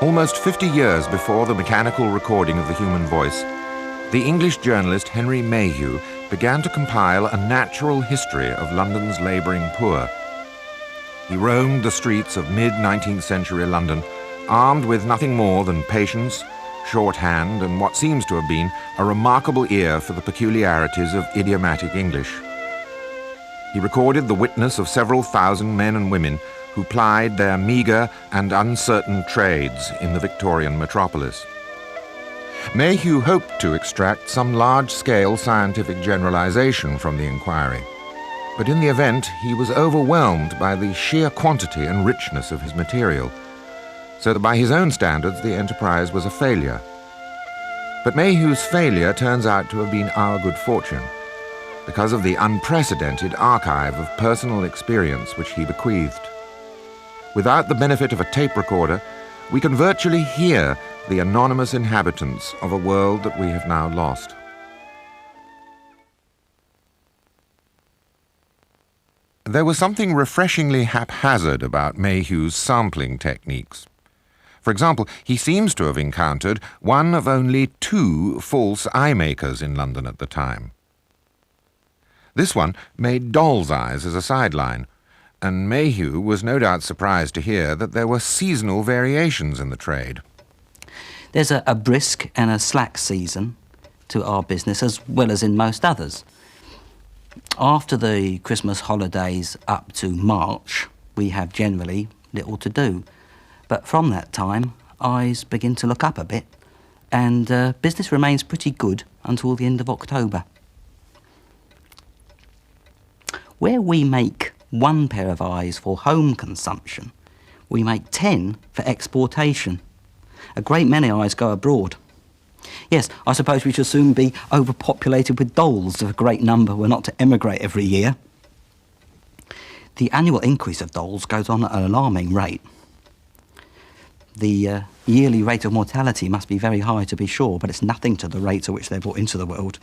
Almost 50 years before the mechanical recording of the human voice, the English journalist Henry Mayhew began to compile a natural history of London's labouring poor. He roamed the streets of mid-19th century London, armed with nothing more than patience, shorthand, and what seems to have been a remarkable ear for the peculiarities of idiomatic English. He recorded the witness of several thousand men and women who plied their meagre and uncertain trades in the Victorian metropolis. Mayhew hoped to extract some large-scale scientific generalization from the inquiry, but in the event he was overwhelmed by the sheer quantity and richness of his material, so that by his own standards the enterprise was a failure. But Mayhew's failure turns out to have been our good fortune, because of the unprecedented archive of personal experience which he bequeathed. Without the benefit of a tape recorder, we can virtually hear the anonymous inhabitants of a world that we have now lost. There was something refreshingly haphazard about Mayhew's sampling techniques. For example, he seems to have encountered one of only 2 false eye makers in London at the time. This one made doll's eyes as a sideline, and Mayhew was no doubt surprised to hear that there were seasonal variations in the trade. There's a brisk and a slack season to our business, as well as in most others. After the Christmas holidays up to March, we have generally little to do. But from that time, eyes begin to look up a bit, and business remains pretty good until the end of October. Where we make 1 pair of eyes for home consumption, we make 10 for exportation. A great many eyes go abroad. Yes, I suppose we shall soon be overpopulated with dolls if a great number were not to emigrate every year. The annual increase of dolls goes on at an alarming rate. The yearly rate of mortality must be very high, to be sure, but it's nothing to the rate at which they're brought into the world.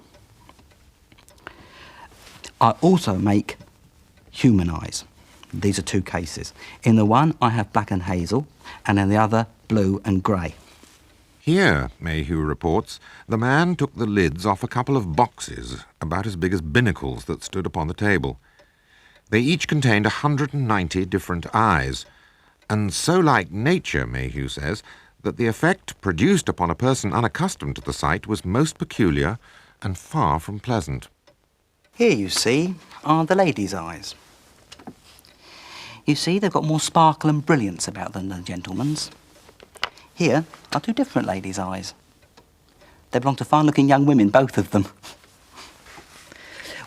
I also make human eyes. These are 2 cases. In the one, I have black and hazel, and in the other, blue and grey. Here, Mayhew reports, the man took the lids off a couple of boxes about as big as binnacles that stood upon the table. They each contained 190 different eyes, and so like nature, Mayhew says, that the effect produced upon a person unaccustomed to the sight was most peculiar and far from pleasant. Here, you see, are the ladies' eyes. You see, they've got more sparkle and brilliance about them than the gentlemen's. Here are 2 different ladies' eyes. They belong to fine-looking young women, both of them.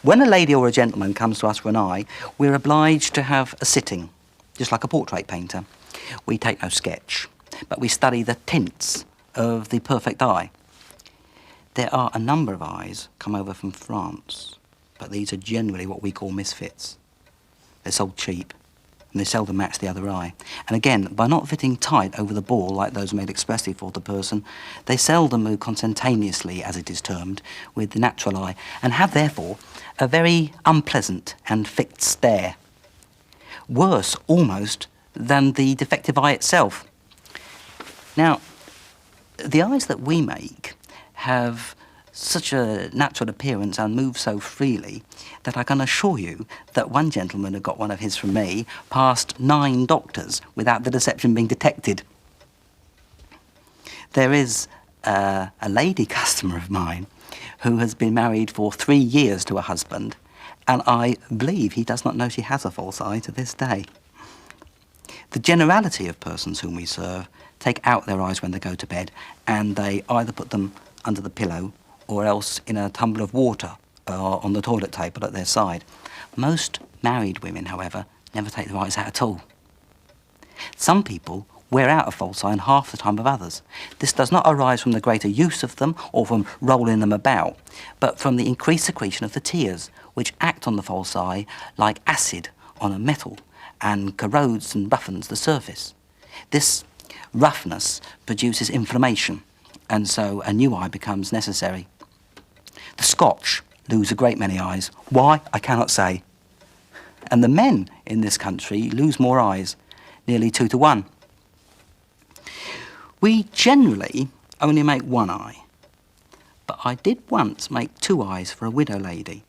When a lady or a gentleman comes to us for an eye, we're obliged to have a sitting, just like a portrait painter. We take no sketch, but we study the tints of the perfect eye. There are a number of eyes come over from France, but these are generally what we call misfits. They're sold cheap, and they seldom match the other eye. And again, by not fitting tight over the ball like those made expressly for the person, they seldom move consentaneously, as it is termed, with the natural eye, and have therefore a very unpleasant and fixed stare. Worse, almost, than the defective eye itself. Now, the eyes that we make have such a natural appearance and move so freely that I can assure you that one gentleman who got one of his from me passed 9 doctors without the deception being detected. There is a lady customer of mine who has been married for 3 years to a husband, and I believe he does not know she has a false eye to this day. The generality of persons whom we serve take out their eyes when they go to bed, and they either put them under the pillow or else in a tumbler of water on the toilet table at their side. Most married women, however, never take their eyes out at all. Some people wear out a false eye in half the time of others. This does not arise from the greater use of them or from rolling them about, but from the increased secretion of the tears, which act on the false eye like acid on a metal and corrodes and roughens the surface. This roughness produces inflammation, and so a new eye becomes necessary. The Scotch lose a great many eyes. Why, I cannot say. And the men in this country lose more eyes, nearly 2 to 1. We generally only make one eye, but I did once make 2 eyes for a widow lady.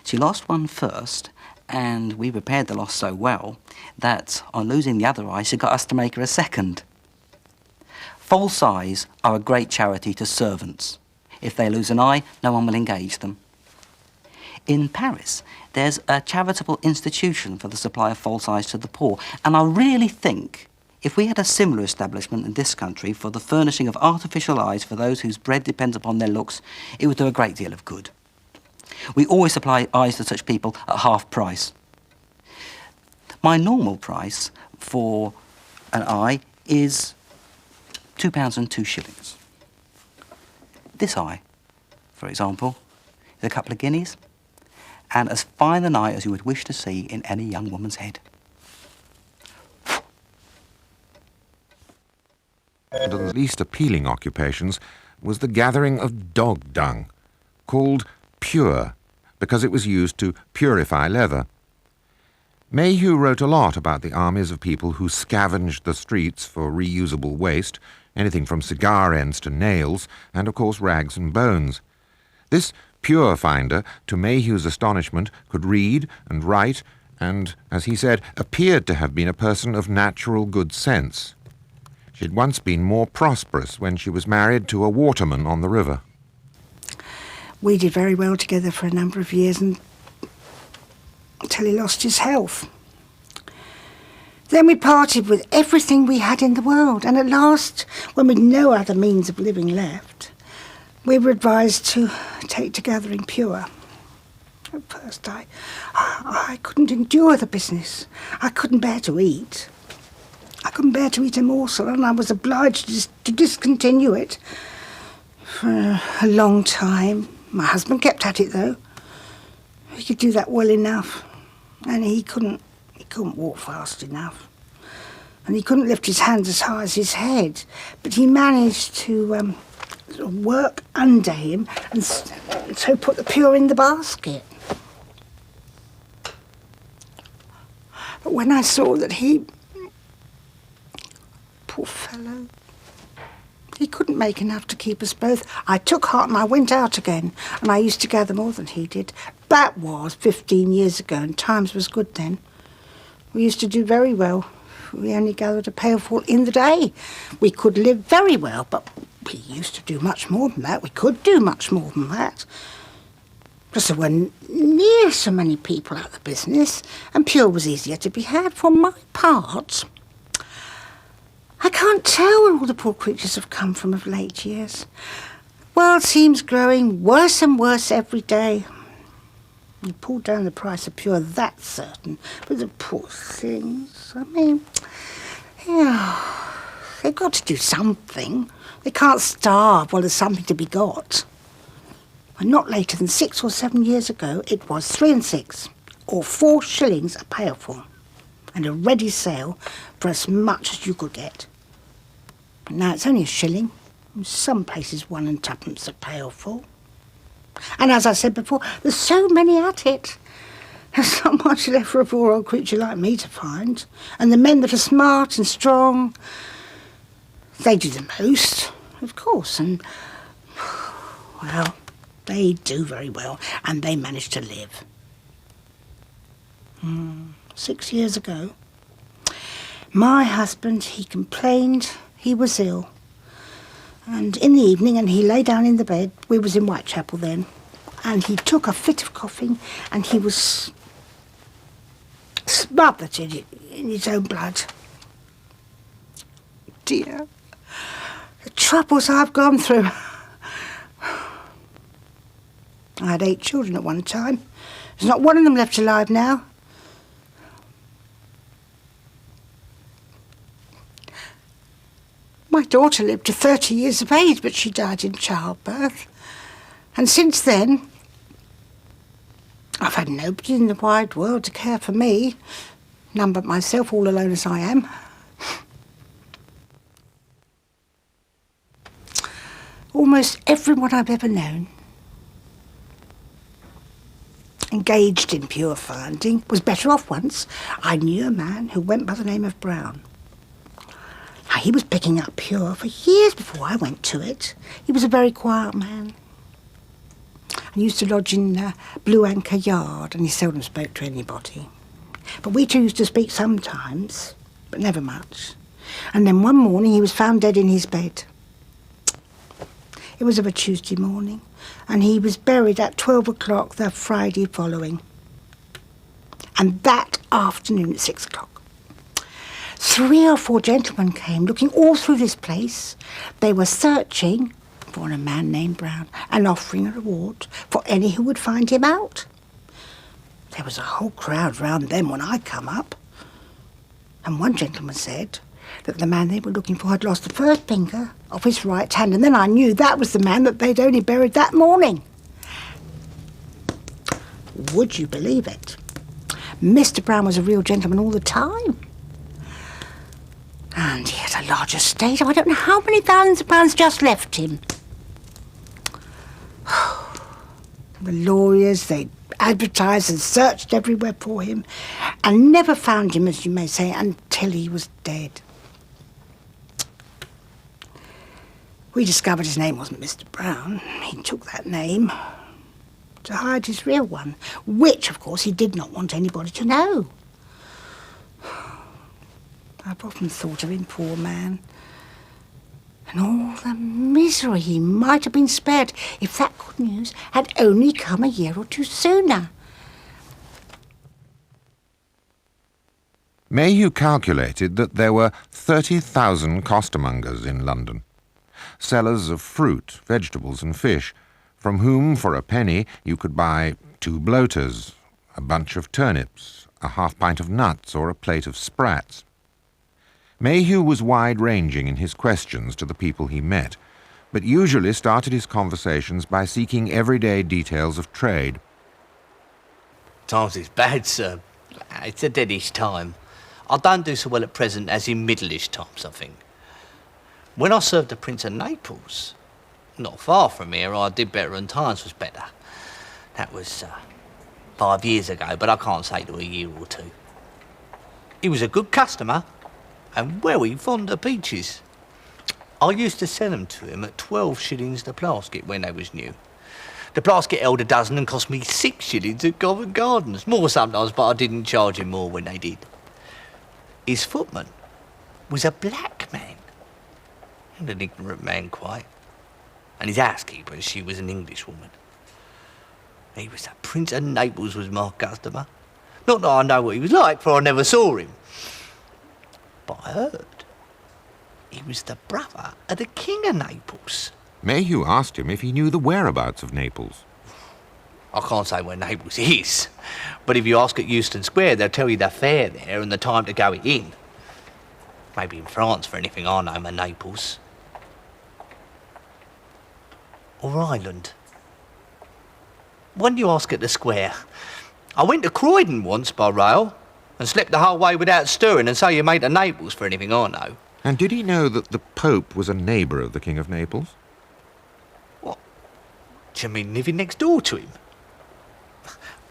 She lost one first, and we repaired the loss so well that on losing the other eye, she got us to make her a second. False eyes are a great charity to servants. If they lose an eye, no one will engage them. In Paris, there's a charitable institution for the supply of false eyes to the poor, and I really think if we had a similar establishment in this country for the furnishing of artificial eyes for those whose bread depends upon their looks, it would do a great deal of good. We always supply eyes to such people at half price. My normal price for an eye is £2 and 2 shillings. This eye, for example, is a couple of guineas, and as fine an eye as you would wish to see in any young woman's head. One of the least appealing occupations was the gathering of dog dung, called pure, because it was used to purify leather. Mayhew wrote a lot about the armies of people who scavenged the streets for reusable waste, anything from cigar ends to nails, and of course rags and bones. This pure finder, to Mayhew's astonishment, could read and write, and, as he said, appeared to have been a person of natural good sense. She had once been more prosperous when she was married to a waterman on the river. We did very well together for a number of years until he lost his health. Then we parted with everything we had in the world, and at last, when we'd no other means of living left, we were advised to take to gathering pure. At first I couldn't endure the business. I couldn't bear to eat. I couldn't bear to eat a morsel, and I was obliged to discontinue it for a long time. My husband kept at it, though. He could do that well enough, and he couldn't walk fast enough, and he couldn't lift his hands as high as his head, but he managed to sort of work under him and so put the pure in the basket. But when I saw that he, poor fellow, he couldn't make enough to keep us both, I took heart and I went out again, and I used to gather more than he did. That was 15 years ago, and times was good then. We used to do very well. We only gathered a pailful in the day. We could live very well, but we used to do much more than that. We could do much more than that. Because there weren't near so many people at the business, and pure was easier to be had. For my part, I can't tell where all the poor creatures have come from of late years. The world seems growing worse and worse every day. You pulled down the price of pure, that's certain. But the poor things, I mean, yeah, they've got to do something. They can't starve while there's something to be got. And not later than 6 or 7 years ago, it was 3 and 6, or 4 shillings a pailful, and a ready sale for as much as you could get. But now it's only a shilling. In some places 1 and 2pence a pailful. And as I said before, there's so many at it. There's not much left for a poor old creature like me to find. And the men that are smart and strong, they do the most, of course. And, well, they do very well, and they manage to live. 6 years ago, my husband, he complained he was ill. And in the evening, and he lay down in the bed, we was in Whitechapel then, and he took a fit of coughing, and he was smothered in his own blood. Dear, the troubles I've gone through. I had 8 children at one time. There's not one of them left alive now. My daughter lived to 30 years of age, but she died in childbirth. And since then, I've had nobody in the wide world to care for me, none but myself, all alone as I am. Almost everyone I've ever known engaged in pure finding was better off once. I knew a man who went by the name of Brown. He was picking up Pure for years before I went to it. He was a very quiet man. I used to lodge in Blue Anchor Yard, and he seldom spoke to anybody. But we two used to speak sometimes, but never much. And then one morning he was found dead in his bed. It was of a Tuesday morning, and he was buried at 12 o'clock the Friday following. And that afternoon at 6 o'clock. 3 or 4 gentlemen came, looking all through this place. They were searching for a man named Brown and offering a reward for any who would find him out. There was a whole crowd round them when I come up. And one gentleman said that the man they were looking for had lost the first finger of his right hand, and then I knew that was the man that they'd only buried that morning. Would you believe it? Mr. Brown was a real gentleman all the time. And he had a large estate. I don't know how many thousands of pounds just left him. The lawyers, they advertised and searched everywhere for him and never found him, as you may say, until he was dead. We discovered his name wasn't Mr. Brown. He took that name to hide his real one, which, of course, he did not want anybody to know. I've often thought of him, poor man, and all the misery he might have been spared if that good news had only come a year or two sooner. Mayhew calculated that there were 30,000 costermongers in London, sellers of fruit, vegetables and fish, from whom for a penny you could buy 2 bloaters, a bunch of turnips, a half-pint of nuts or a plate of sprats. Mayhew was wide-ranging in his questions to the people he met, but usually started his conversations by seeking everyday details of trade. Times is bad, sir. It's a deadish time. I don't do so well at present as in middleish times, I think. When I served the Prince of Naples, not far from here, I did better and times was better. That was 5 years ago, but I can't say to a year or two. He was a good customer, and very fond of peaches. I used to sell them to him at 12 shillings the plasket when they was new. The plasket held a dozen and cost me 6 shillings at Covent Gardens. More sometimes, but I didn't charge him more when they did. His footman was a black man, and an ignorant man quite. And his housekeeper, she was an Englishwoman. He was the Prince of Naples was my customer. Not that I know what he was like, for I never saw him. But I heard he was the brother of the King of Naples. Mayhew asked him if he knew the whereabouts of Naples. I can't say where Naples is, but if you ask at Euston Square, they'll tell you the fare there and the time to go in. Maybe in France, for anything I know, at Naples. Or Ireland. When you ask at the square, I went to Croydon once by rail and slept the whole way without stirring, and so you made to Naples, for anything I know. And did he know that the Pope was a neighbour of the King of Naples? What? Do you mean living next door to him?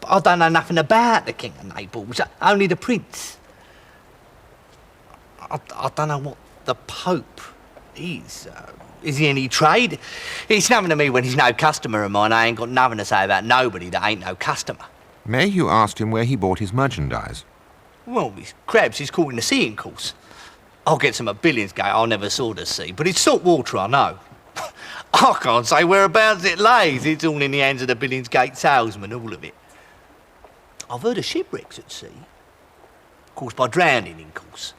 But I don't know nothing about the King of Naples, only the Prince. I don't know what the Pope is. Is he any trade? It's nothing to me when he's no customer of mine. I ain't got nothing to say about nobody that ain't no customer. Mayhew asked him where he bought his merchandise. Well, his crabs he's caught in the sea, of course. I'll get some at Billingsgate I never saw the sea, but it's salt water, I know. I can't say whereabouts it lays. It's all in the hands of the Billingsgate salesman, all of it. I've heard of shipwrecks at sea, caused by drowning, in course.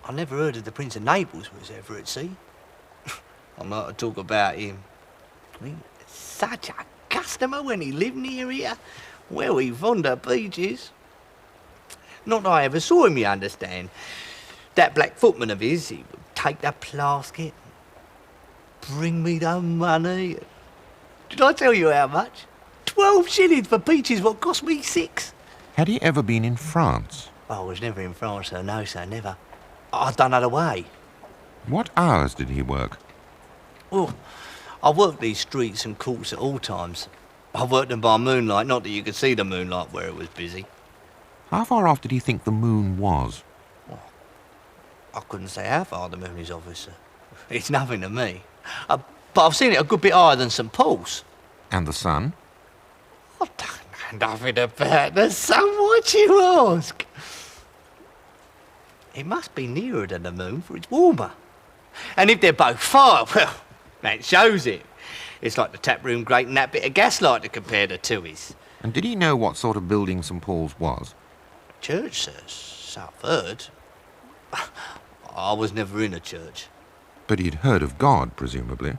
I never heard of the Prince of Naples was ever at sea. I'm not to talk about him. I mean, such a customer when he lived near here. Well, he fond of peaches. Not that I ever saw him, you understand. That black footman of his, he would take the plasket, bring me the money. Did I tell you how much? 12 shillings for peaches, what cost me 6. Had he ever been in France? I was never in France, so no, sir, never. I don't know the way. What hours did he work? Well, I worked these streets and courts at all times. I worked them by moonlight, not that you could see the moonlight where it was busy. How far off did he think the moon was? I couldn't say how far the moon is, officer. It's nothing to me. But I've seen it a good bit higher than St Paul's. And the sun? I don't know nothing about the sun, what you ask? It must be nearer than the moon, for it's warmer. And if they're both fire, well, that shows it. It's like the taproom grate and that bit of gaslight to compare the two is. And did he know what sort of building St Paul's was? Church, sir, so I've heard. I was never in a church. But he'd heard of God, presumably.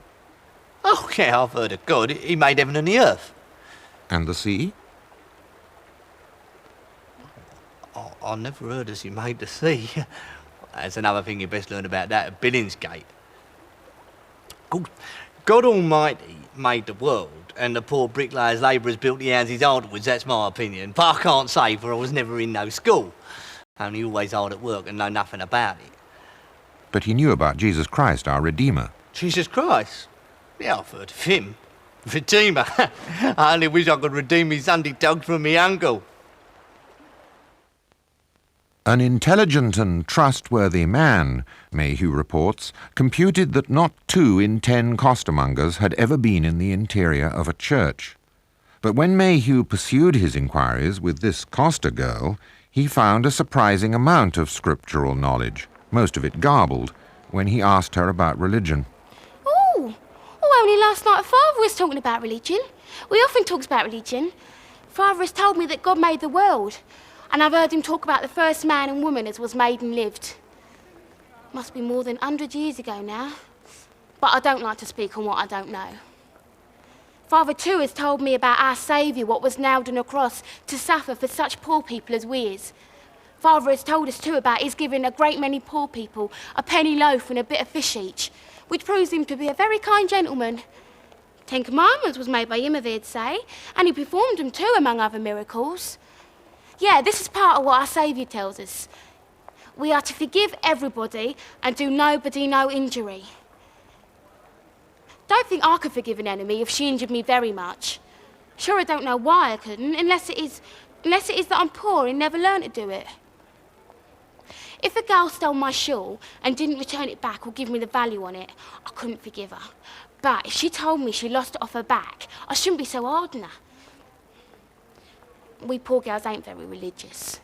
Oh, yeah, I've heard of God. He made heaven and the earth. And the sea? I never heard as he made the sea. That's another thing you best learn about that at Billingsgate. God Almighty made the world, and the poor bricklayers, labourers built the houses afterwards, that's my opinion. But I can't say, for I was never in no school. Only always hard at work and know nothing about it. But he knew about Jesus Christ, our Redeemer. Jesus Christ? Yeah, I've heard of him. Redeemer. I only wish I could redeem me Sunday dogs from me uncle. An intelligent and trustworthy man, Mayhew reports, computed that not 2 in 10 costermongers had ever been in the interior of a church. But when Mayhew pursued his inquiries with this coster girl, he found a surprising amount of scriptural knowledge, most of it garbled, when he asked her about religion. Oh, only last night Father was talking about religion. We often talks about religion. Father has told me that God made the world, and I've heard him talk about the first man and woman as was made and lived. Must be more than 100 years ago now. But I don't like to speak on what I don't know. Father too has told me about our Saviour, what was nailed on a cross to suffer for such poor people as we is. Father has told us too about his giving a great many poor people a penny loaf and a bit of fish each, which proves him to be a very kind gentleman. 10 Commandments was made by him, I've heard say, and he performed them too, among other miracles. Yeah, this is part of what our Saviour tells us. We are to forgive everybody and do nobody no injury. Don't think I could forgive an enemy if she injured me very much. Sure, I don't know why I couldn't, unless it is that I'm poor and never learned to do it. If a girl stole my shawl and didn't return it back or give me the value on it, I couldn't forgive her. But if she told me she lost it off her back, I shouldn't be so hard on her. We poor girls ain't very religious.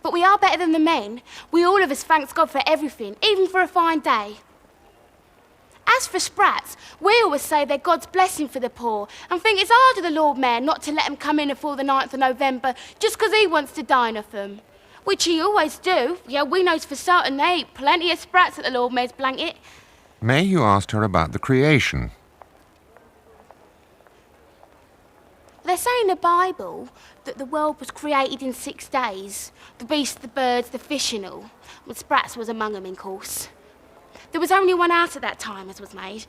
But we are better than the men. We all of us thanks God for everything, even for a fine day. As for sprats, we always say they're God's blessing for the poor and think it's hard of the Lord Mayor not to let them come in before the 9th of November just 'cause he wants to dine off them. Which he always do. Yeah, we knows for certain they eat plenty of sprats at the Lord Mayor's blanket. Mayhew asked her about the creation. They say in the Bible that the world was created in 6 days. The beasts, the birds, the fish and all. But sprats was among them, in course. There was only one out at that time as was made,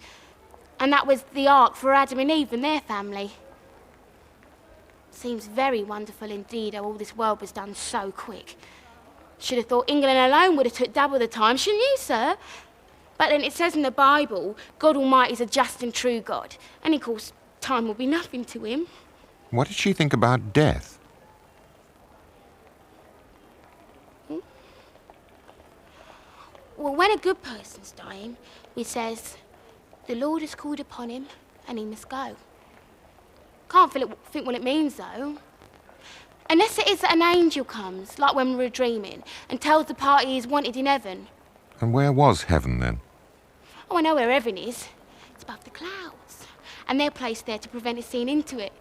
and that was the ark for Adam and Eve and their family. Seems very wonderful indeed how all this world was done so quick. Should have thought England alone would have took double the time, shouldn't you, sir? But then it says in the Bible, God Almighty's a just and true God, and of course, time will be nothing to him. What did she think about death? Well, when a good person's dying, we says, the Lord has called upon him and he must go. Can't think what it means, though. Unless it is that an angel comes, like when we were dreaming, and tells the party he's wanted in heaven. And where was heaven, then? Oh, I know where heaven is. It's above the clouds. And they're placed there to prevent us seeing into it.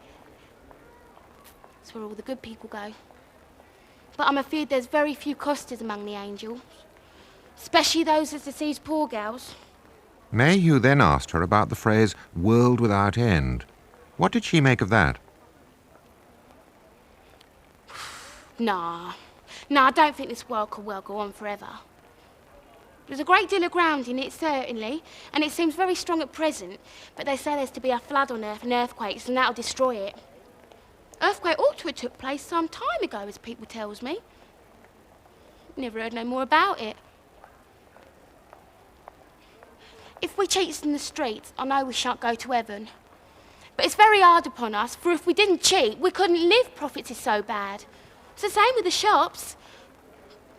It's where all the good people go. But I'm afeard there's very few costers among the angels. Especially those that deceives poor gals. Mayhew then asked her about the phrase, world without end. What did she make of that? Nah, I don't think this world could well go on forever. There's a great deal of ground in it, certainly, and it seems very strong at present, but they say there's to be a flood on Earth and earthquakes, and that'll destroy it. Earthquake ought to have took place some time ago, as people tells me. Never heard no more about it. If we cheats in the streets, I know we shan't go to heaven. But it's very hard upon us, for if we didn't cheat, we couldn't live, profits is so bad. It's the same with the shops.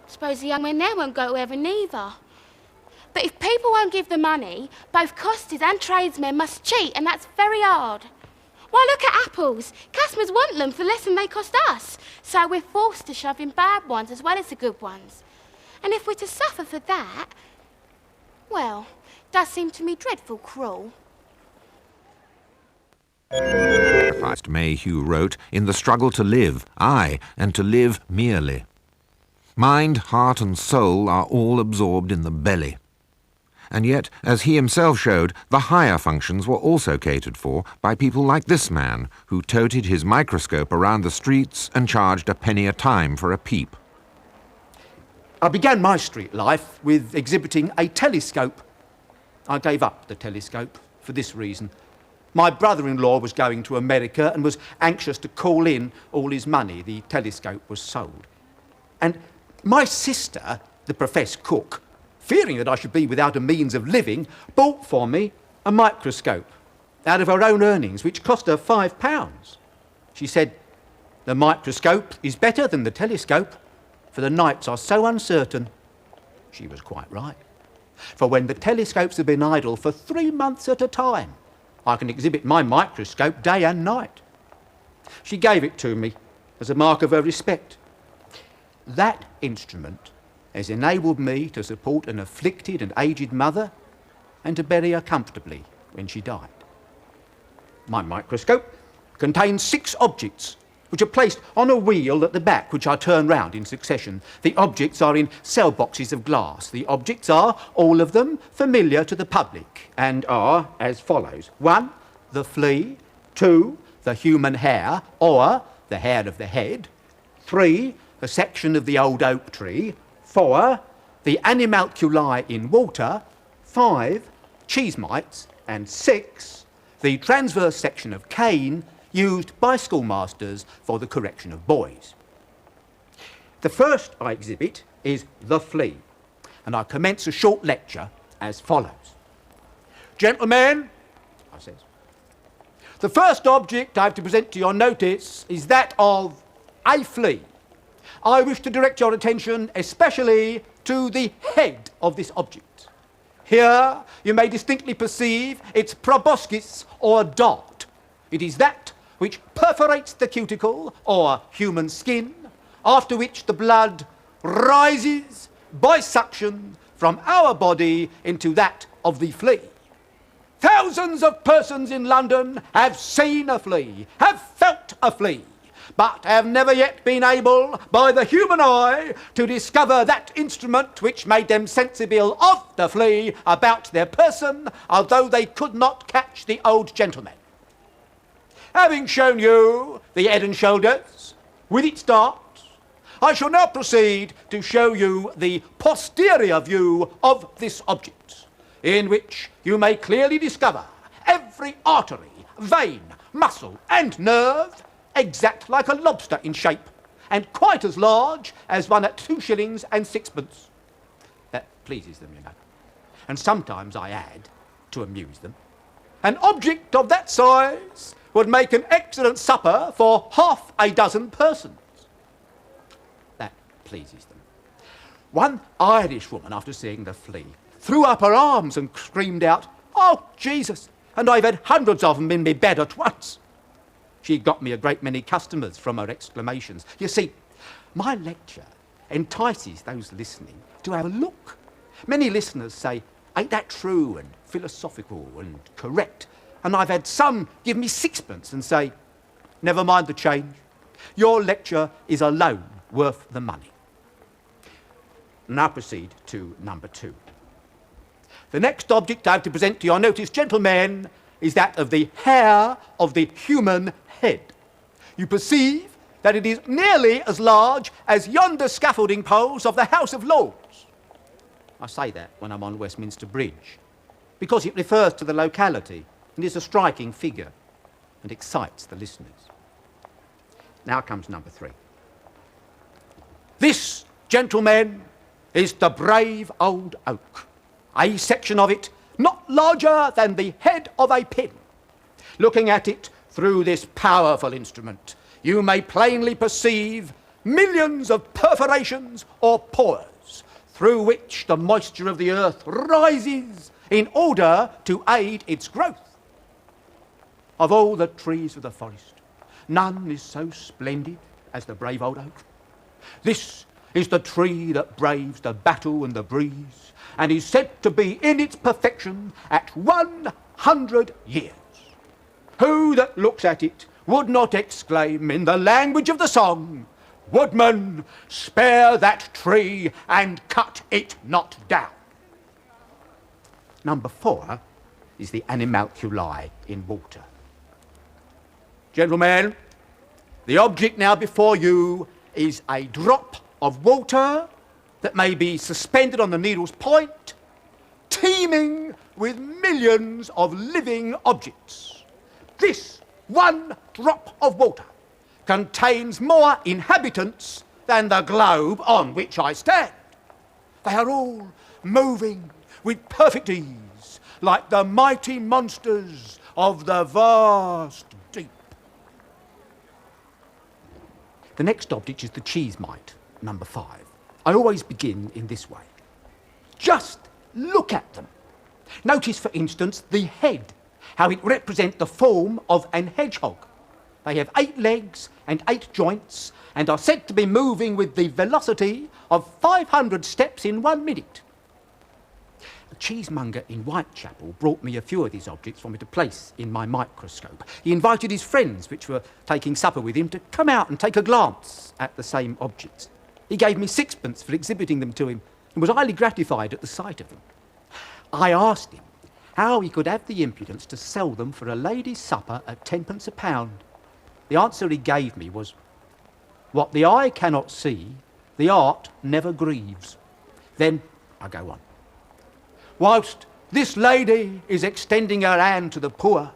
Suppose the young men there won't go to heaven neither. But if people won't give the money, both costers and tradesmen must cheat, and that's very hard. Why, look at apples. Customers want them for less than they cost us. So we're forced to shove in bad ones as well as the good ones. And if we're to suffer for that, well, it does seem to me dreadful cruel. Mayhew wrote, in the struggle to live, aye, and to live merely. Mind, heart and soul are all absorbed in the belly. And yet, as he himself showed, the higher functions were also catered for by people like this man, who toted his microscope around the streets and charged a penny a time for a peep. I began my street life with exhibiting a telescope. I gave up the telescope for this reason. My brother-in-law was going to America and was anxious to call in all his money. The telescope was sold. And my sister, the professed cook, fearing that I should be without a means of living, bought for me a microscope out of her own earnings, which cost her £5. She said, "The microscope is better than the telescope, for the nights are so uncertain." She was quite right. For when the telescopes have been idle for 3 months at a time, I can exhibit my microscope day and night. She gave it to me as a mark of her respect. That instrument has enabled me to support an afflicted and aged mother and to bury her comfortably when she died. My microscope contains 6 objects which are placed on a wheel at the back, which I turn round in succession. The objects are in cell boxes of glass. The objects are, all of them, familiar to the public and are as follows. 1, the flea. 2, the human hair, or the hair of the head. 3, a section of the old oak tree. 4, the animalculi in water. 5, cheese mites. And 6, the transverse section of cane used by schoolmasters for the correction of boys. The first I exhibit is the flea, and I commence a short lecture as follows. "Gentlemen," I says, "the first object I have to present to your notice is that of a flea. I wish to direct your attention especially to the head of this object. Here you may distinctly perceive its proboscis or dart. It is that which perforates the cuticle or human skin, after which the blood rises by suction from our body into that of the flea. Thousands of persons in London have seen a flea, have felt a flea, but have never yet been able, by the human eye, to discover that instrument which made them sensible of the flea about their person, although they could not catch the old gentleman. Having shown you the head and shoulders, with its darts, I shall now proceed to show you the posterior view of this object, in which you may clearly discover every artery, vein, muscle and nerve exact like a lobster in shape, and quite as large as one at 2 shillings and 6pence. That pleases them, you know. And sometimes I add, to amuse them, an object of that size would make an excellent supper for half a dozen persons. That pleases them. One Irish woman, after seeing the flea, threw up her arms and screamed out, "Oh, Jesus, and I've had hundreds of them in my bed at once." She got me a great many customers from her exclamations. You see, my lecture entices those listening to have a look. Many listeners say, "Ain't that true and philosophical and correct?" And I've had some give me 6pence and say, "Never mind the change. Your lecture is alone worth the money." Now proceed to number 2. The next object I have to present to your notice, gentlemen, is that of the hair of the human head. You perceive that it is nearly as large as yonder scaffolding poles of the House of Lords. I say that when I'm on Westminster Bridge, because it refers to the locality and is a striking figure and excites the listeners. Now comes number 3. This, gentlemen, is the brave old oak, a section of it not larger than the head of a pin. Looking at it through this powerful instrument, you may plainly perceive millions of perforations or pores, through which the moisture of the earth rises in order to aid its growth. Of all the trees of the forest, none is so splendid as the brave old oak. This is the tree that braves the battle and the breeze, and is said to be in its perfection at 100 years. Who that looks at it would not exclaim in the language of the song, "Woodman, spare that tree and cut it not down"? Number 4 is the animalculae in water. Gentlemen, the object now before you is a drop of water that may be suspended on the needle's point, teeming with millions of living objects. This one drop of water contains more inhabitants than the globe on which I stand. They are all moving with perfect ease, like the mighty monsters of the vast deep. The next object is the cheese mite, number 5. I always begin in this way. Just look at them. Notice, for instance, the head, how it represents the form of an hedgehog. They have 8 legs and 8 joints, and are said to be moving with the velocity of 500 steps in 1 minute. A cheesemonger in Whitechapel brought me a few of these objects for me to place in my microscope. He invited his friends, which were taking supper with him, to come out and take a glance at the same objects. He gave me 6pence for exhibiting them to him, and was highly gratified at the sight of them. I asked him how he could have the impudence to sell them for a lady's supper at 10pence a pound. The answer he gave me was, "What the eye cannot see, the art never grieves." Then I go on. Whilst this lady is extending her hand to the poor,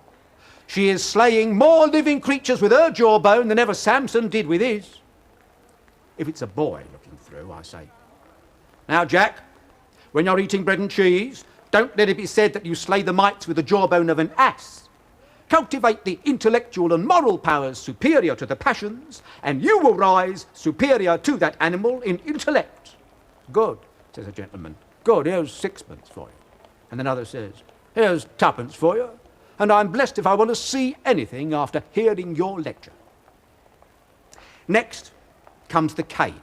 she is slaying more living creatures with her jawbone than ever Samson did with his. If it's a boy looking through, I say, "Now, Jack, when you're eating bread and cheese, don't let it be said that you slay the mites with the jawbone of an ass. Cultivate the intellectual and moral powers superior to the passions, and you will rise superior to that animal in intellect." "Good," says a gentleman. "Good, here's 6pence for you." And another says, "Here's 2pence for you, and I'm blessed if I want to see anything after hearing your lecture." Next comes the cane,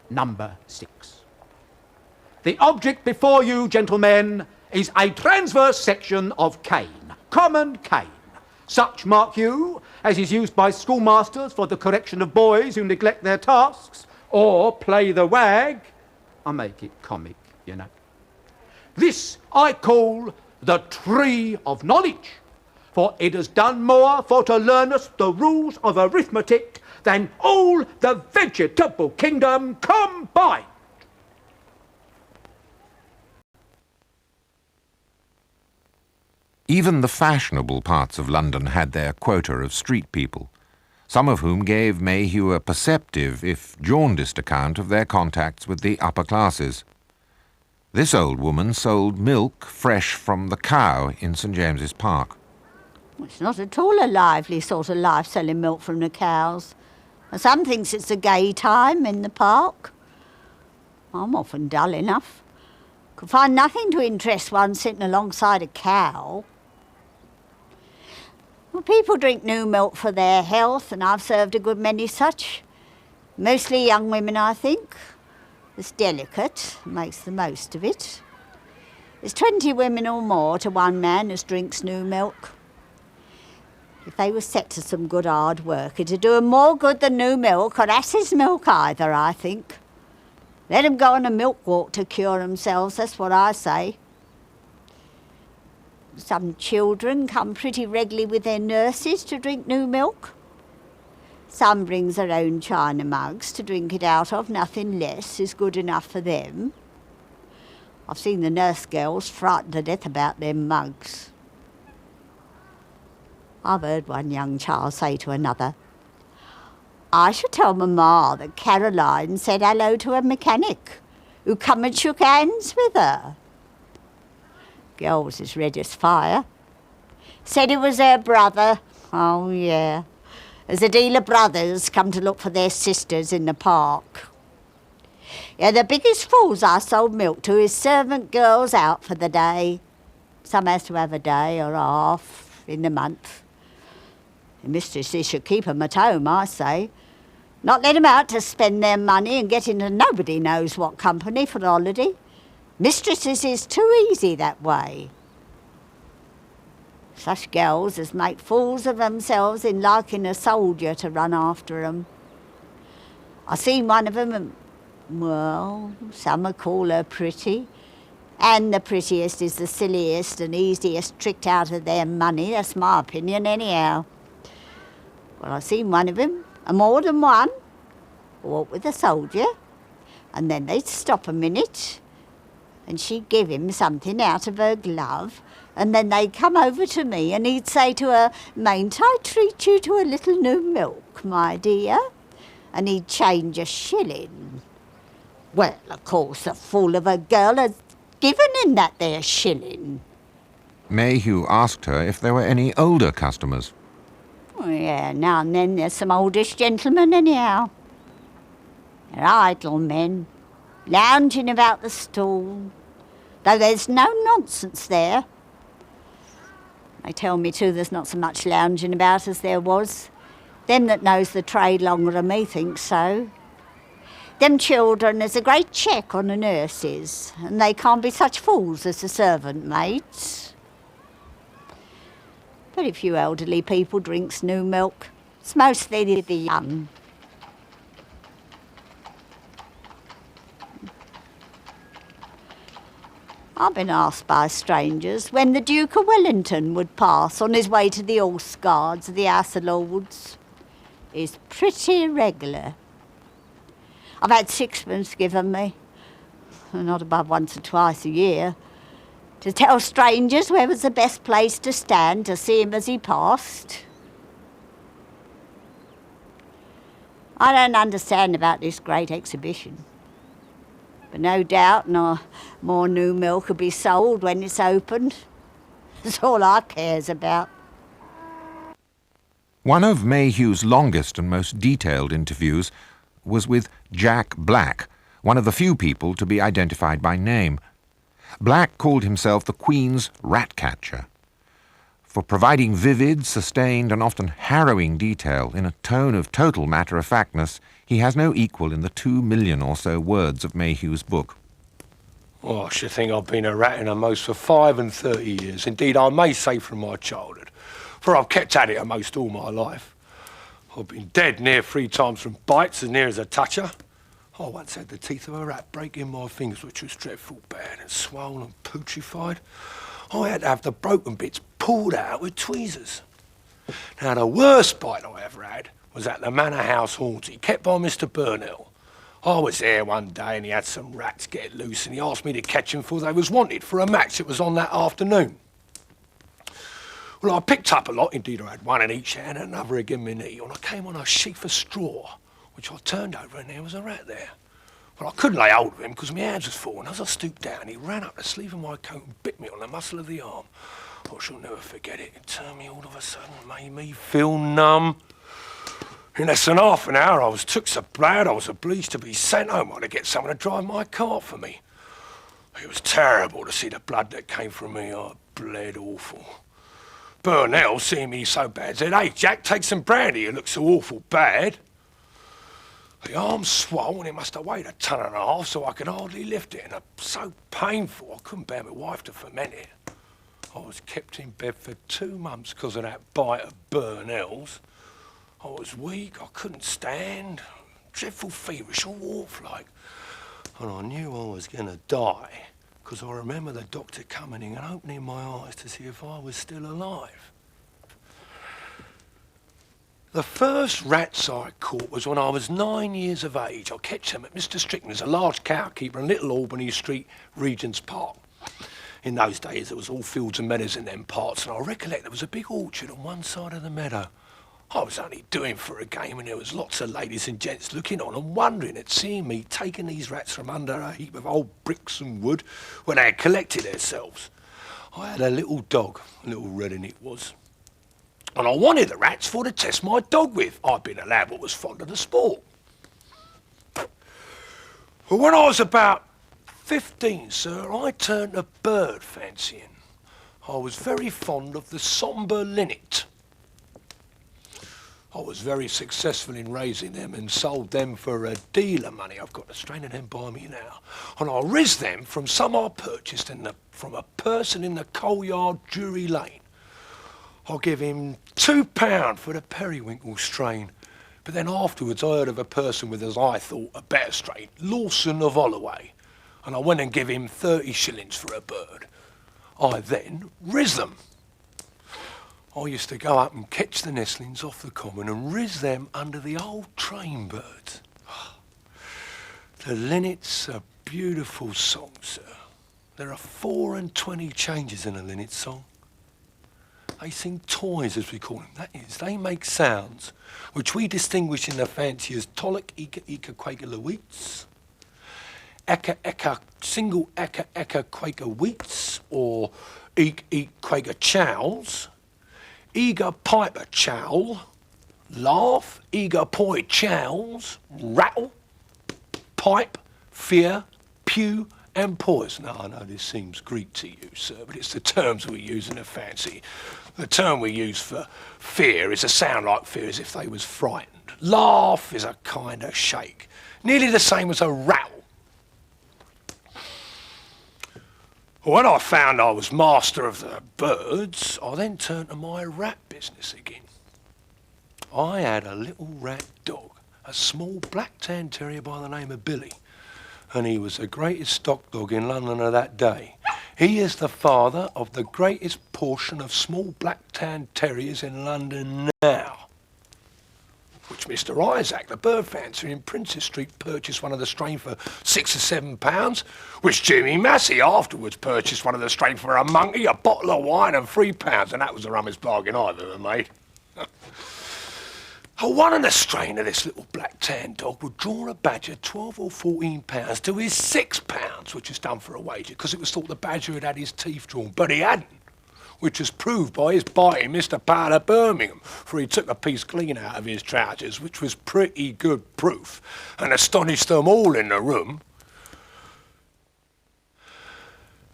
number 6. The object before you, gentlemen, is a transverse section of cane, common cane. Such, mark you, as is used by schoolmasters for the correction of boys who neglect their tasks, or play the wag. I make it comic, you know. This I call the tree of knowledge, for it has done more for to learn us the rules of arithmetic than all the vegetable kingdom combined. Even the fashionable parts of London had their quota of street people, some of whom gave Mayhew a perceptive, if jaundiced, account of their contacts with the upper classes. This old woman sold milk fresh from the cow in St. James's Park. It's not at all a lively sort of life, selling milk from the cows. And some thinks it's a gay time in the park. I'm often dull enough. Could find nothing to interest one sitting alongside a cow. Well, people drink new milk for their health, and I've served a good many such. Mostly young women, I think. It's delicate, makes the most of it. There's 20 women or more to one man as drinks new milk. If they were set to some good hard work, it'd do 'em more good than new milk or ass's milk either, I think. Let 'em go on a milk walk to cure themselves, that's what I say. Some children come pretty regularly with their nurses to drink new milk. Some brings their own china mugs to drink it out of, nothing less is good enough for them. I've seen the nurse girls frightened to death about them mugs. I've heard one young child say to another, "I should tell Mamma that Caroline said hello to a mechanic who come and shook hands with her." Girl was as red as fire. Said it was her brother. Oh, yeah. There's a deal of brothers come to look for their sisters in the park. Yeah, the biggest fools I sold milk to is servant girls out for the day. Some has to have a day or a half in the month. The mistresses should keep 'em at home, I say. Not let 'em out to spend their money and get into nobody knows what company for the holiday. Mistresses is too easy that way. Such girls as make fools of themselves in liking a soldier to run after 'em. I seen one of 'em and, well, some would call her pretty. And the prettiest is the silliest and easiest tricked out of their money. That's my opinion anyhow. Well, I seen one of 'em, and more than one, walk with a soldier, and then they'd stop a minute, and she'd give him something out of her glove, and then they'd come over to me, and he'd say to her, "Mayn't I treat you to a little new milk, my dear?" And he'd change a shilling. Well, of course, the fool of a girl had given him that there shilling. Mayhew asked her if there were any older customers. Oh, yeah, now and then there's some oldish gentlemen anyhow. They're idle men, lounging about the stall, though there's no nonsense there. They tell me too there's not so much lounging about as there was. Them that knows the trade longer than me think so. Them children, there's a great check on the nurses, and they can't be such fools as the servant maids. Very few elderly people drinks new milk. It's mostly the young. I've been asked by strangers when the Duke of Wellington would pass on his way to the Horse Guards of the House of Lords. It's pretty regular. I've had sixpence given me, not above once or twice a year, to tell strangers where was the best place to stand to see him as he passed. I don't understand about this great exhibition, but no doubt more new milk will be sold when it's opened. That's all I cares about. One of Mayhew's longest and most detailed interviews was with Jack Black, one of the few people to be identified by name. Black called himself the Queen's rat-catcher. For providing vivid, sustained, and often harrowing detail in a tone of total matter-of-factness, he has no equal in the 2 million or so words of Mayhew's book. Oh, I should think I've been a rat in a most for 35 years. Indeed, I may say from my childhood, for I've kept at it almost all my life. I've been dead near 3 times from bites as near as a toucher. I once had the teeth of a rat break in my fingers, which was dreadful bad and swollen and putrefied. I had to have the broken bits pulled out with tweezers. Now, the worst bite I ever had was at the Manor House Haunty, kept by Mr. Burnell. I was there one day and he had some rats get loose and he asked me to catch them for they was wanted for a match that was on that afternoon. Well, I picked up a lot. Indeed, I had one in each hand and another again my knee, and I came on a sheaf of straw, which I turned over and there was a rat there. Well, I couldn't lay hold of him because my hands was full, and as I stooped down, he ran up the sleeve of my coat and bit me on the muscle of the arm. I shall never forget it. It turned me all of a sudden, made me feel numb. In less than half an hour, I was took so bad I was obliged to be sent home to get someone to drive my cart for me. It was terrible to see the blood that came from me. I bled awful. Burnell, seeing me so bad, said, "Hey, Jack, take some brandy, you look so awful bad." The arm's swollen, it must have weighed 1.5 tons, so I could hardly lift it, and it was so painful I couldn't bear my wife to ferment it. I was kept in bed for 2 months because of that bite of Burnell's. I was weak, I couldn't stand, dreadful feverish, all wolf-like, and I knew I was going to die, because I remember the doctor coming in and opening my eyes to see if I was still alive. The first rats I caught was when I was 9 years of age. I catch them at Mr. Strickland's, a large cowkeeper in Little Albany Street, Regent's Park. In those days, there was all fields and meadows in them parts, and I recollect there was a big orchard on one side of the meadow. I was only doing for a game, and there was lots of ladies and gents looking on and wondering at seeing me taking these rats from under a heap of old bricks and wood where they had collected themselves. I had a little dog, a little redding it was, and I wanted the rats for to test my dog with. I'd been a lad that was fond of the sport. Well, when I was about 15, sir, I turned to bird fancying. I was very fond of the sombre linnet. I was very successful in raising them and sold them for a deal of money. I've got a strain of them by me now. And I rizzed them from some I purchased from a person in the coal yard, Drury Lane. I give him £2 for the periwinkle strain. But then afterwards I heard of a person with, as I thought, a better strain, Lawson of Holloway. And I went and give him 30 shillings for a bird. I then riz them. I used to go up and catch the nestlings off the common and riz them under the old train birds. The linnet's a beautiful song, sir. There are 24 changes in a linnet song. They sing toys, as we call them. That is, they make sounds which we distinguish in the fancy as tolic, eka, eka, quaker, leweets, eka, eka, single, eka, eka, quaker, wheats, or eek, eek, quaker, chows, eager, piper, chowl, laugh, eager, poi, chows, rattle, pipe, fear, pew, and poise. Now, I know this seems Greek to you, sir, but it's the terms we use in the fancy. The term we use for fear is a sound like fear, as if they was frightened. Laugh is a kind of shake, nearly the same as a rattle. When I found I was master of the birds, I then turned to my rat business again. I had a little rat dog, a small black tan terrier by the name of Billy, and he was the greatest stock dog in London of that day. He is the father of the greatest portion of small black tan terriers in London now, which Mr. Isaac, the bird fancier in Princess Street, purchased one of the strain for £6 or £7, which Jimmy Massey afterwards purchased one of the strain for a monkey, a bottle of wine and £3, and that was the rummest bargain I've ever made. One of the strain of this little black tan dog would draw a badger 12 or 14 pounds to his £6, which was done for a wager, because it was thought the badger had had his teeth drawn, but he hadn't, which was proved by his biting Mr. Powder Birmingham, for he took a piece clean out of his trousers, which was pretty good proof, and astonished them all in the room.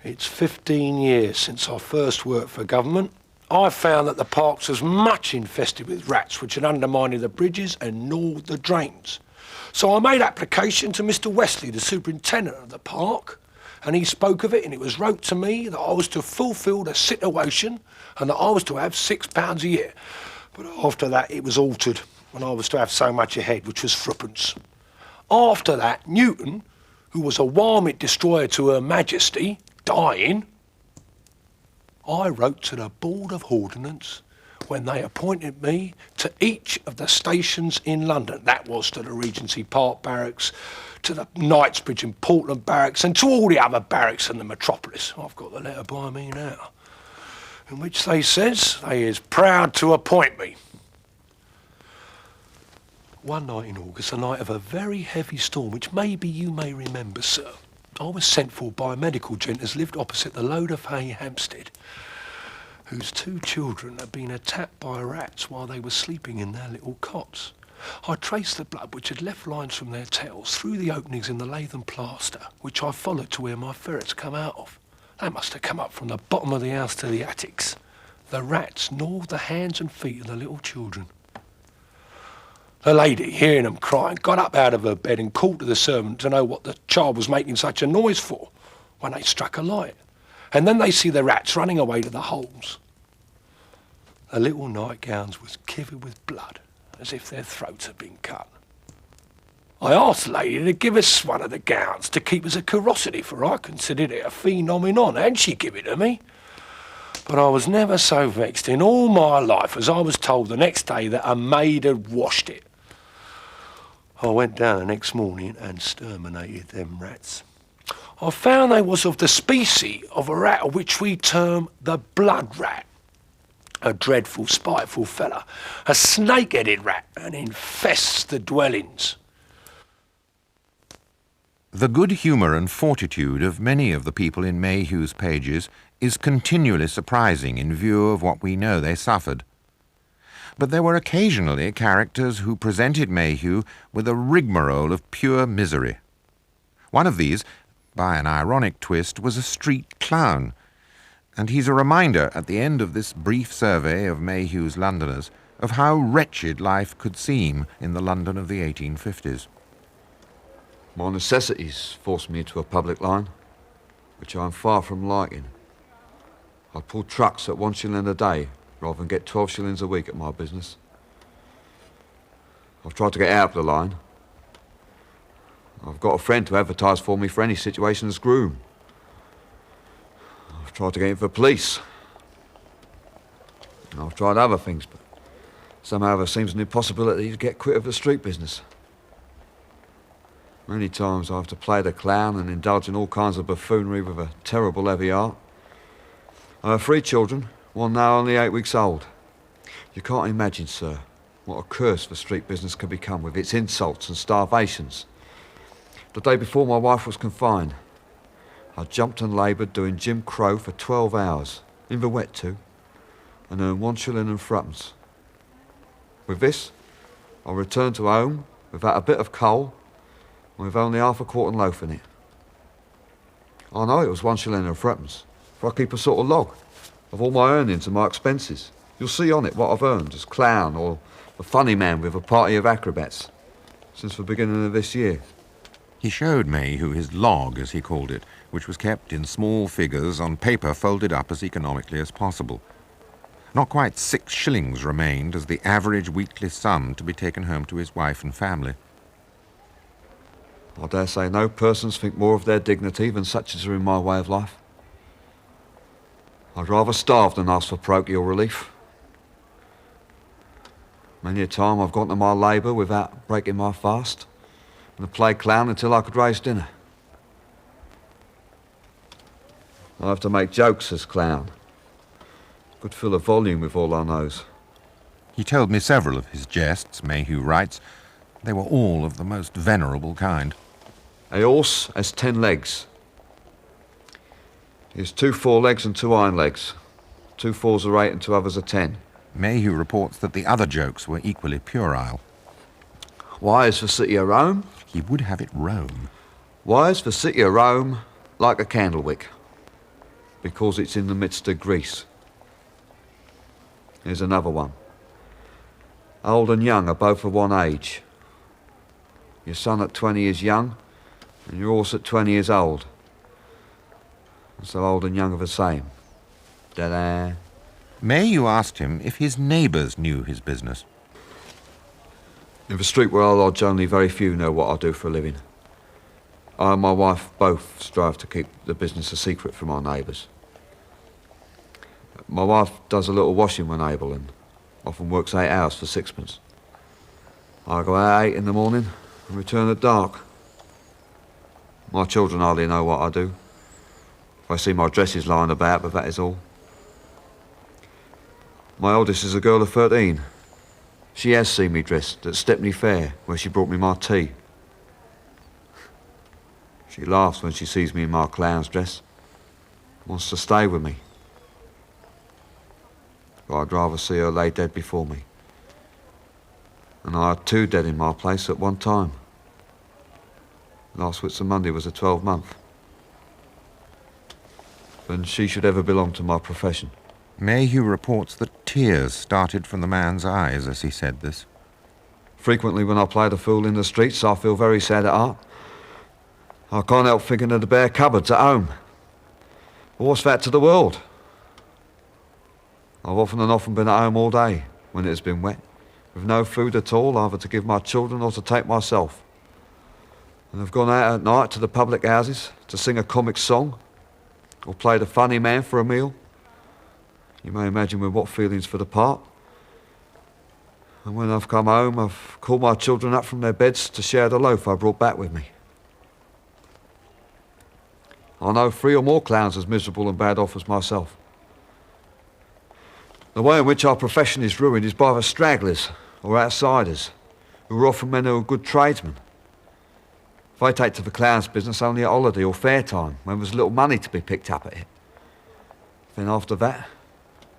It's 15 years since I first worked for government. I found that the parks was much infested with rats, which had undermined the bridges and gnawed the drains. So I made application to Mr. Wesley, the superintendent of the park, and he spoke of it, and it was wrote to me that I was to fulfil the situation and that I was to have £6 a year. But after that, it was altered when I was to have so much a head, which was threepence. After that, Newton, who was a warmint destroyer to Her Majesty, dying, I wrote to the Board of Ordnance when they appointed me to each of the stations in London. That was to the Regency Park Barracks, to the Knightsbridge and Portland Barracks, and to all the other barracks in the metropolis. I've got the letter by me now, in which they says they is proud to appoint me. One night in August, a night of a very heavy storm, which maybe you may remember, sir, I was sent for by a medical gent as lived opposite the Load of Hay, Hampstead, whose 2 children had been attacked by rats while they were sleeping in their little cots. I traced the blood which had left lines from their tails through the openings in the lath and plaster, which I followed to where my ferrets come out of. They must have come up from the bottom of the house to the attics. The rats gnawed the hands and feet of the little children. The lady, hearing them crying, got up out of her bed and called to the servant to know what the child was making such a noise for, when they struck a light. And then they see the rats running away to the holes. The little nightgowns was covered with blood, as if their throats had been cut. I asked the lady to give us one of the gowns to keep as a curiosity, for I considered it a phenomenon, and she gave it to me. But I was never so vexed in all my life as I was told the next day that a maid had washed it. I went down the next morning and exterminated them rats. I found they was of the species of a rat which we term the blood rat. A dreadful, spiteful fella, a snake-headed rat, and infests the dwellings. The good humour and fortitude of many of the people in Mayhew's pages is continually surprising in view of what we know they suffered. But there were occasionally characters who presented Mayhew with a rigmarole of pure misery. One of these, by an ironic twist, was a street clown, and he's a reminder at the end of this brief survey of Mayhew's Londoners of how wretched life could seem in the London of the 1850s. My necessities forced me into a public line, which I'm far from liking. I pull trucks at 1 shilling a day rather than get 12 shillings a week at my business. I've tried to get out of the line. I've got a friend to advertise for me for any situation as groom. I've tried to get into the police. I've tried other things, but somehow there seems an impossibility to get quit of the street business. Many times I have to play the clown and indulge in all kinds of buffoonery with a terrible heavy heart. I have 3 children, one now only 8 weeks old. You can't imagine, sir, what a curse the street business can become with its insults and starvations. The day before my wife was confined, I jumped and laboured doing Jim Crow for 12 hours, in the wet too, and earned 1 shilling and threepence. With this, I returned to home without a bit of coal and with only half a quartern loaf in it. I know it was 1 shilling and threepence, for I keep a sort of log of all my earnings and my expenses. You'll see on it what I've earned as clown or the funny man with a party of acrobats since the beginning of this year. He showed Mayhew his log, as he called it, which was kept in small figures on paper folded up as economically as possible. Not quite 6 shillings remained as the average weekly sum to be taken home to his wife and family. I dare say no persons think more of their dignity than such as are in my way of life. I'd rather starve than ask for parochial relief. Many a time I've gone to my labour without breaking my fast, and played clown until I could raise dinner. I have to make jokes as clown. Could fill a volume with all I knows. He told me several of his jests, Mayhew writes. They were all of the most venerable kind. A horse has 10 legs. He has 2 forelegs and 2 hind legs. 2 fours are 8 and 2 others are 10. Mayhew reports that the other jokes were equally puerile. Why is the city of Rome? He would have it Rome. Why is the city of Rome like a candle wick? Because it's in the midst of Greece. Here's another one. Old and young are both of one age. Your son at 20 is young, and your horse at 20 is old. And so old and young are the same. Da-da. Mayhew asked him if his neighbours knew his business. In the street where I lodge, only very few know what I do for a living. I and my wife both strive to keep the business a secret from our neighbours. My wife does a little washing when able and often works 8 hours for 6pence. I go out at 8 in the morning and return at dark. My children hardly know what I do. I see my dresses lying about, but that is all. My oldest is a girl of 13. She has seen me dressed at Stepney Fair, where she brought me my tea. She laughs when she sees me in my clown's dress, wants to stay with me. But I'd rather see her lay dead before me. And I had 2 dead in my place at one time. Last Whitsun Monday was a 12-month. And she should ever belong to my profession. Mayhew reports that tears started from the man's eyes as he said this. Frequently when I play the fool in the streets, I feel very sad at heart. I can't help thinking of the bare cupboards at home. But what's that to the world? I've often and often been at home all day when it has been wet, with no food at all, either to give my children or to take myself. And I've gone out at night to the public houses to sing a comic song, or play the funny man for a meal. You may imagine with what feelings for the part. And when I've come home, I've called my children up from their beds to share the loaf I brought back with me. I know 3 or more clowns as miserable and bad off as myself. The way in which our profession is ruined is by the stragglers or outsiders, who are often men who are good tradesmen. They take to the clown's business only at holiday or fair time, when there's little money to be picked up at it. Then after that,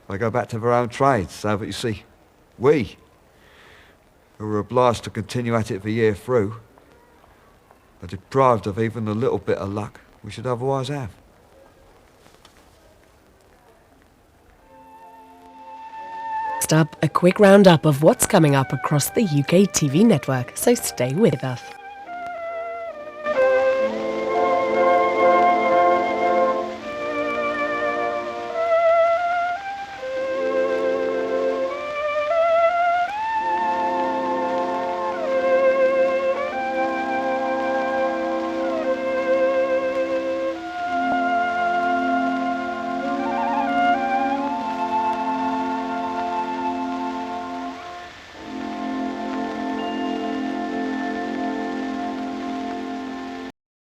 they go back to their own trades, so that you see, we, who are obliged to continue at it the year through, are deprived of even the little bit of luck we should otherwise have. Next up, a quick roundup of what's coming up across the UK TV network, so stay with us.